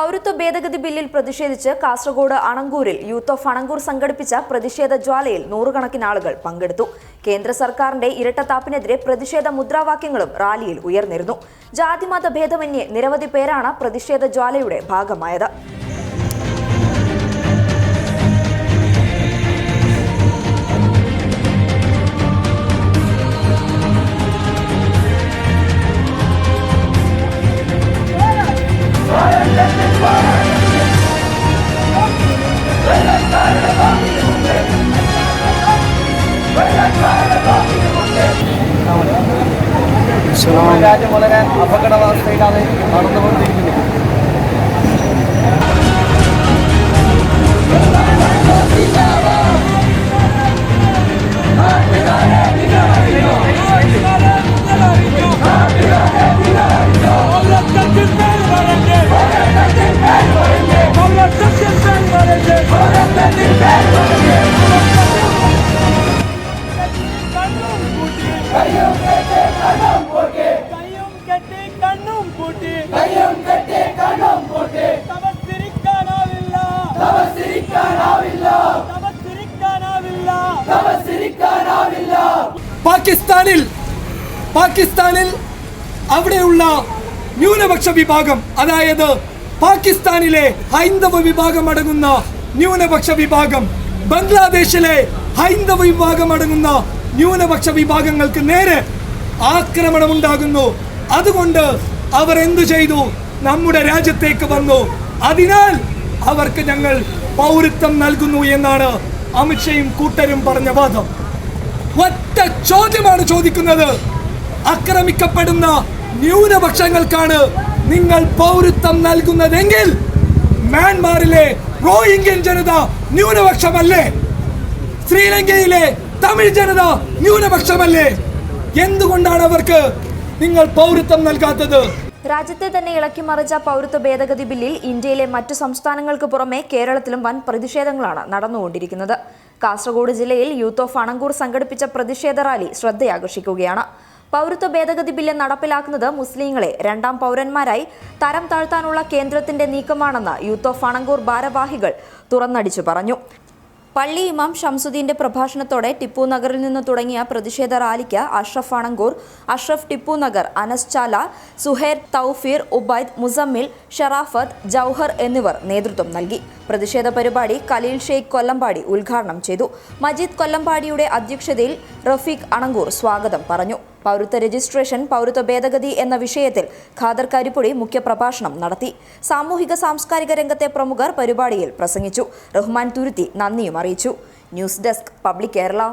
പൗരത്വ ഭേദഗതി ബില്ലിൽ പ്രതിഷേധിച്ച് കാസർഗോഡ് അണങ്കൂരിൽ യൂത്ത് ഓഫ് അണങ്കൂർ സംഘടിപ്പിച്ച പ്രതിഷേധ ജ്വാലയിൽ നൂറുകണക്കിന് ആളുകൾ പങ്കെടുത്തു. കേന്ദ്ര സർക്കാരിന്റെ ഇരട്ടത്താപ്പിനെതിരെ പ്രതിഷേധ മുദ്രാവാക്യങ്ങളും റാലിയിൽ ഉയർന്നിരുന്നു. ജാതിമത ഭേദമന്യേ നിരവധി പേരാണ് പ്രതിഷേധ ജ്വാലയുടെ ഭാഗമായത്. രാജ്യം വളരെ അപകടാവസ്ഥയിലാണ് നടന്നുകൊണ്ടിരിക്കുന്നത്. പാകിസ്ഥാനിൽ അവിടെയുള്ള ന്യൂനപക്ഷ വിഭാഗം, അതായത് പാകിസ്ഥാനിലെ ഹൈന്ദവ വിഭാഗം അടങ്ങുന്ന ന്യൂനപക്ഷ വിഭാഗം, ബംഗ്ലാദേശിലെ ഹൈന്ദവ വിഭാഗം അടങ്ങുന്ന ന്യൂനപക്ഷ വിഭാഗങ്ങൾക്ക് നേരെ ആക്രമണമുണ്ടാകുന്നു. അതുകൊണ്ട് അവർ എന്തു ചെയ്തു? നമ്മുടെ രാജ്യത്തേക്ക് വന്നു. അതിനാൽ അവർക്ക് ഞങ്ങൾ പൗരത്വം നൽകുന്നു എന്നാണ് അമിത്ഷയും കൂട്ടരും പറഞ്ഞ വാദം. ഒറ്റ ചോദ്യമാണ് ചോദിക്കുന്നത്. ആക്രമിക്കപ്പെടുന്ന ന്യൂനപക്ഷങ്ങൾക്കാണ് നിങ്ങൾ പൗരത്വം നൽകുന്നതെങ്കിൽ മ്യാൻമാറിലെ റോഹിംഗ്യൻ ജനത ന്യൂനപക്ഷമല്ലേ? ശ്രീലങ്കയിലെ തമിഴ് ജനത ന്യൂനപക്ഷമല്ലേ? എന്തുകൊണ്ടാണ് അവർക്ക് നിങ്ങൾ പൗരത്വം നൽകാത്തത്? രാജ്യത്തെ തന്നെ ഇളക്കിമറിച്ച പൗരത്വ ഭേദഗതി ബില്ലിൽ ഇന്ത്യയിലെ മറ്റു സംസ്ഥാനങ്ങൾക്ക് പുറമെ കേരളത്തിലും വൻ പ്രതിഷേധങ്ങളാണ് നടന്നുകൊണ്ടിരിക്കുന്നത്. കാസർഗോഡ് ജില്ലയിൽ യൂത്ത് ഓഫ് അണങ്കൂർ സംഘടിപ്പിച്ച പ്രതിഷേധ റാലി ശ്രദ്ധയാകർഷിക്കുകയാണ്. പൗരത്വ ഭേദഗതി ബില്ല് നടപ്പിലാക്കുന്നത് മുസ്ലിങ്ങളെ രണ്ടാം പൗരന്മാരായി തരം താഴ്ത്താനുള്ള കേന്ദ്രത്തിന്റെ നീക്കമാണെന്ന് യൂത്ത് ഓഫ് അണങ്കൂർ ഭാരവാഹികൾ തുറന്നടിച്ചു പറഞ്ഞു. പള്ളി ഇമാം ഷംസുദ്ദീന്റെ പ്രഭാഷണത്തോടെ ടിപ്പു നഗറിൽ നിന്ന് തുടങ്ങിയ പ്രതിഷേധ റാലിക്ക് അഷ്റഫ് അണങ്കൂർ, അഷ്റഫ് ടിപ്പു നഗർ, അനസ് ചാല, സുഹൈർ, തൗഫീർ, ഉബൈദ്, മുസമ്മിൽ, ഷറാഫത്ത്, ജൗഹർ എന്നിവർ നേതൃത്വം നൽകി. പ്രതിഷേധ പരിപാടി ഖലീൽ ഷെയ്ഖ് കൊല്ലമ്പാടി ഉദ്ഘാടനം ചെയ്തു. മജീദ് കൊല്ലമ്പാടിയുടെ അധ്യക്ഷതയിൽ റഫീഖ് അണങ്കൂർ സ്വാഗതം പറഞ്ഞു. പൗരത്വ രജിസ്ട്രേഷൻ, പൗരത്വ ഭേദഗതി എന്ന വിഷയത്തിൽ ഖാദർ കരിപ്പുടി മുഖ്യപ്രഭാഷണം നടത്തി. സാമൂഹിക സാംസ്കാരിക രംഗത്തെ പ്രമുഖർ പരിപാടിയിൽ പ്രസംഗിച്ചു. റഹ്മാൻ തുരുത്തി നന്ദിയും അറിയിച്ചു. News desk public Kerala.